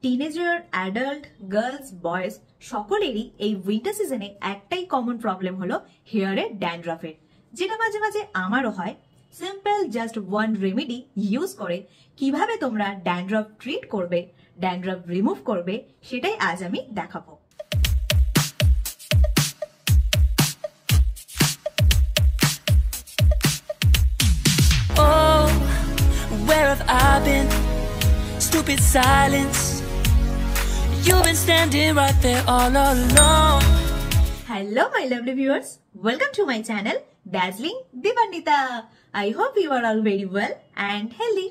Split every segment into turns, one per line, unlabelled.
Teenager, adult, girls, boys সকলেরই এই winter সিজনে একটাই কমন প্রবলেম হলো হেয়ারে ড্যান্ড্রাফের, যেটা মাঝে মাঝে আমারও হয়। Simple just one remedy use করে কিভাবে তোমরা ড্যান্ড্রাফ ট্রিট করবে, ড্যান্ড্রাফ রিমুভ করবে, সেটাই আজ আমি দেখাবো।
Oh, where have I been? Stupid silence. You've been standing right there all along.
Hello my lovely viewers, welcome to my channel Dazzling Divanita. I hope you are all very well and healthy.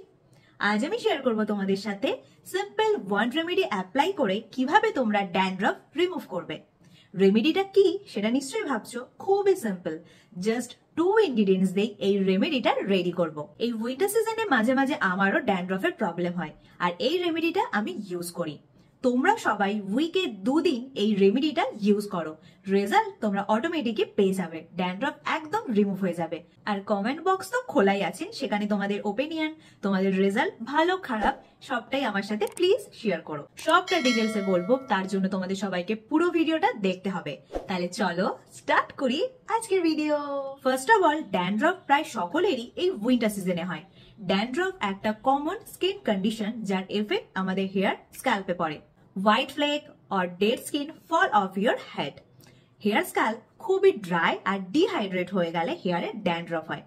আজ আমি share করব তোমাদের সাথে simple one remedy apply করে কিভাবে তোমরা dandruff remove করবে। রেমেডিটা কি সেটা নিশ্চয়ই ভাবছো, খুবই সিম্পল, জাস্ট 2 ইনগ্রিডিয়েন্টস দিয়ে এই রেমেডিটা রেডি করব। এই উইন্টার সিজনে মাঝে মাঝে আমারও ড্যান্ড্রাফের প্রবলেম হয় আর এই রেমেডিটা আমি ইউজ করি। তোমরা সবাই উইকে 2 দিন এই রেমেডিটা ইউজ করো, রেজাল্ট তোমরা অটোমেটিকই পেয়ে যাবে, ড্যান্ড্রাফ একদম রিমুভ হয়ে যাবে। আর কমেন্ট বক্স তো খোলাই আছে, সেখানে তোমাদের ওপিনিয়ন, তোমাদের রেজাল্ট ভালো খারাপ সবটাই আমার সাথে প্লিজ শেয়ার করো। সবটা ডিটেলসে বলবো, তার জন্য তোমাদের সবাইকে পুরো ভিডিওটা দেখতে হবে। তাহলে চলো স্টার্ট করি আজকের video. First of all, dandruff প্রায় সকলেরই এই উইন্টার সিজনে হয়। ড্যান্ড্রাফ একটা কমন স্কিন কন্ডিশন যার এফেক্ট আমাদের হেয়ার স্ক্যাল্পে পড়ে। White flake or dead skin fall off your head. Hair scalp খুবই ড্রাই আর ডিহাইড্রেট হয়ে গেলে হেয়ারে ড্যান্ড্রাফ হয়।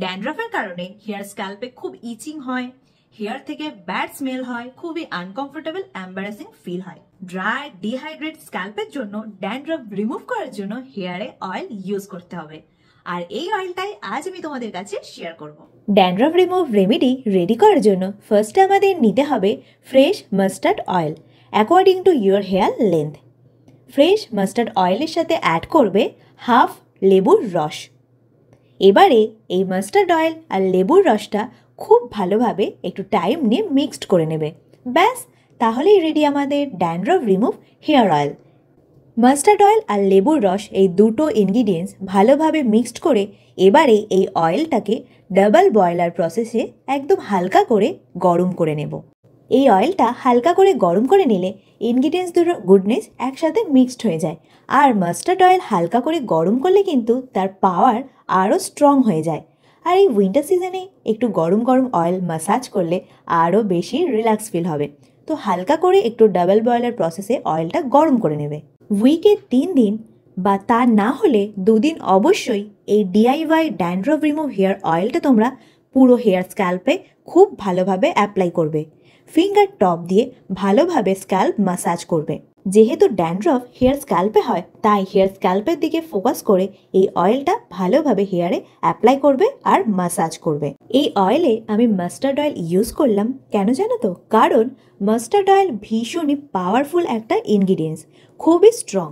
ড্যান্ড্রাফের কারণে হেয়ার স্ক্যাল্পে খুব ইচিং হয়, হেয়ার থেকে ব্যাড স্মেল হয়, খুবই আনকমফোর্টেবল এম্বারাসিং ফিল হয়। ড্রাই ডিহাইড্রেট স্ক্যাল্পের জন্য ড্যান্ড্রাফ রিমুভ করার জন্য হেয়ারে অয়েল ইউজ করতে হবে, আর এই অয়েলটাই আজ আমি তোমাদের কাছে শেয়ার করব। ড্যান্ড্রাফ রিমুভ রেমেডি রেডি করার জন্য ফার্স্টে আমাদের নিতে হবে fresh mustard oil according to your hair length. Fresh mustard অয়েলের সাথে অ্যাড করবে হাফ লেবুর রস। এবারে এই মাস্টার্ড অয়েল আর লেবুর রসটা খুব ভালোভাবে একটু টাইম নিয়ে মিক্সড করে নেবে। ব্যাস, তাহলেই রেডি আমাদের dandruff remove hair oil. Mustard oil আর লেবুর রস এই দুটো ইনগ্রিডিয়েন্টস ভালোভাবে মিক্সড করে এবারে এই অয়েলটাকে ডাবল বয়লার প্রসেসে একদম হালকা করে গরম করে নেব। এই অয়েলটা হালকা করে গরম করে নিলে ইনগ্রিডিয়েন্টস দুটোর গুডনেস একসাথে মিক্সড হয়ে যায়, আর মাস্টার্ড অয়েল হালকা করে গরম করলে কিন্তু তার পাওয়ার আরও স্ট্রং হয়ে যায়। আর এই উইন্টার সিজনে একটু গরম গরম অয়েল ম্যাসাজ করলে আরও বেশি রিল্যাক্স ফিল হবে। তো হালকা করে একটু ডাবল বয়লার প্রসেসে অয়েলটা গরম করে নেবে। উইকে 3 দিন বা তা না হলে 2 দিন অবশ্যই এই ডিআইওয়াই ড্যান্ড্রাফ রিমুভ হেয়ার অয়েলটা তোমরা পুরো হেয়ার স্ক্যাল্পে খুব ভালোভাবে অ্যাপ্লাই করবে। ফিঙ্গার টপ দিয়ে ভালোভাবে স্ক্যাল্প ম্যাসাজ করবে। যেহেতু ড্যান্ড্রাফ হেয়ার স্ক্যাল্পে হয়, তাই হেয়ার স্ক্যাল্পের দিকে ফোকাস করে এই অয়েলটা ভালোভাবে হেয়ারে অ্যাপ্লাই করবে আর ম্যাসাজ করবে। এই অয়েলে আমি মাস্টার্ড অয়েল ইউজ করলাম কেন জানো তো? কারণ মাস্টার্ড অয়েল ভীষণই পাওয়ারফুল একটা ইনগ্রিডিয়েন্টস, খুবই স্ট্রং।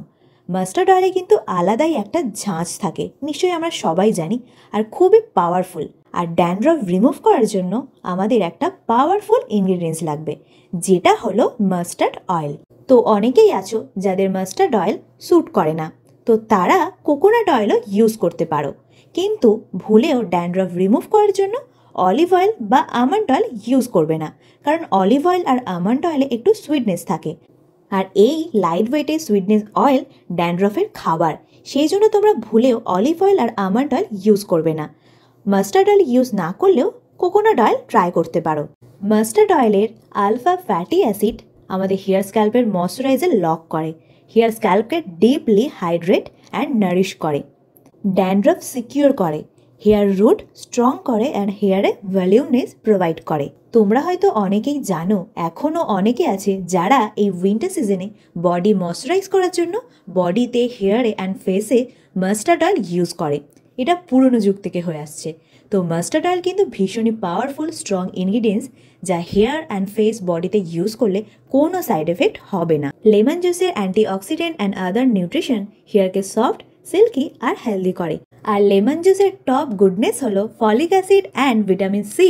মাস্টার্ড অয়েলে কিন্তু আলাদাই একটা ঝাঁঝ থাকে, নিশ্চয়ই আমরা সবাই জানি, আর খুবই পাওয়ারফুল। আর ড্যান্ড্রাফ রিমুভ করার জন্য আমাদের একটা পাওয়ারফুল ইনগ্রিডিয়েন্টস লাগবে, যেটা হলো মাস্টার্ড অয়েল। তো অনেকেই আছো যাদের মাস্টার্ড অয়েল স্যুট করে না, তো তারা কোকোনাট অয়েলও ইউজ করতে পারো, কিন্তু ভুলেও ড্যান্ড্রাফ রিমুভ করার জন্য অলিভ অয়েল বা আমন্ড অয়েল ইউজ করবে না, কারণ অলিভ অয়েল আর আমন্ড অয়েলে একটু সুইটনেস থাকে, আর এই লাইট ওয়েটের সুইটনেস অয়েল ড্যান্ড্রাফের খাবার। সেই জন্য তোমরা ভুলেও অলিভ অয়েল আর আমন্ড অয়েল ইউজ করবে না। মাস্টার্ড অয়েল ইউজ না করলেও কোকোনাট অয়েল ট্রাই করতে পারো। মাস্টার্ড অয়েলের আলফা ফ্যাটি অ্যাসিড আমাদের হেয়ার স্ক্যাল্পের ময়শ্চারাইজার লক করে, হেয়ার স্ক্যাল্পকে ডিপলি হাইড্রেট অ্যান্ড নারিশ করে, ড্যান্ড্রাফ সিকিউর করে, হেয়ার রুট স্ট্রং করে অ্যান্ড হেয়ারে ভলিউমনেস প্রোভাইড করে। তোমরা হয়তো অনেকেই জানো, এখনও অনেকে আছে যারা এই উইন্টার সিজনে বডি ময়শ্চারাইজ করার জন্য বডিতে, হেয়ারে অ্যান্ড ফেসে মাস্টার্ড অয়েল ইউজ করে। এটা পুরনো যুগ থেকে হয়ে আসছে। তো মাস্টার্ড অয়েল কিন্তু ভীষণই পাওয়ারফুল স্ট্রং ইনগ্রিডিয়েন্টস, যা হেয়ার অ্যান্ড ফেস বডিতে ইউজ করলে কোনো সাইড এফেক্ট হবে না। লেমন জুসের অ্যান্টিঅক্সিডেন্ট অ্যান্ড আদার নিউট্রিশন হেয়ারকে সফট, সিল্কি আর হেলদি করে। আর লেমন জুসের টপ গুডনেস হলো folic acid and vitamin C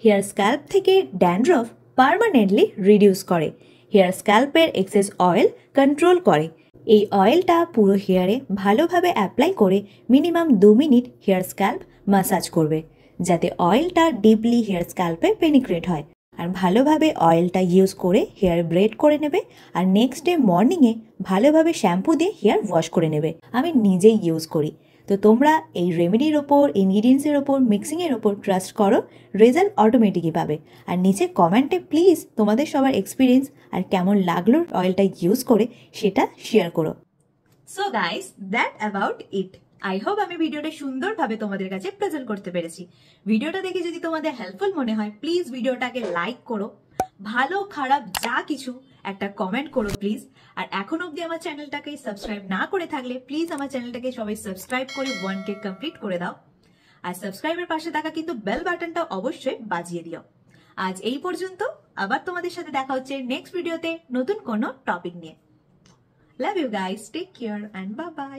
hair scalp থেকে ড্যান্ড্রাফ পার্মানেন্টলি রিডিউস করে, হেয়ার স্ক্যাল্পের এক্সেস অয়েল কন্ট্রোল করে। এই অয়েলটা পুরো হেয়ারে ভালোভাবে অ্যাপ্লাই করে minimum 2 minute hair scalp massage করবে, যাতে অয়েলটা ডিপলি হেয়ার স্ক্যাল্পে পেনিট্রেট হয় আর ভালোভাবে অয়েলটা ইউজ করে হেয়ার ব্রেড করে নেবে আর নেক্সট ডে মর্নিংয়ে ভালোভাবে শ্যাম্পু দিয়ে হেয়ার ওয়াশ করে নেবে। আমি নিজেই ইউজ করি। তো তোমরা এই রেমেডির ওপর, ইনগ্রিডিয়েন্টসের ওপর, মিক্সিংয়ের ওপর ট্রাস্ট করো, রেজাল্ট অটোমেটিকই পাবে। আর নিচে কমেন্টে প্লিজ তোমাদের সবার এক্সপিরিয়েন্স আর কেমন লাগলো অয়েলটা ইউজ করে সেটা শেয়ার করো। So guys, that about it. I hope আমি ভিডিওটা সুন্দরভাবে তোমাদের কাছে প্রেজেন্ট করতে পেরেছি। ভিডিওটা দেখে যদি তোমাদের হেল্পফুল মনে হয় প্লিজ ভিডিওটাকে লাইক করো, ভালো খারাপ যা কিছু একটা কমেন্ট করো প্লিজ। আর এখন অবধি আমার চ্যানেলটাকে সাবস্ক্রাইব না করে থাকলে প্লিজ আমার চ্যানেলটাকে সবাই সাবস্ক্রাইব করে 1K কমপ্লিট করে দাও। আর সাবস্ক্রাইবের পাশে থাকা কিন্তু বেল বাটনটা অবশ্যই বাজিয়ে দিও। আজ এই পর্যন্ত, আবার তোমাদের সাথে দেখা হচ্ছে নেক্সট ভিডিওতে নতুন কোনো টপিক নিয়ে। Love you guys, take care and bye by.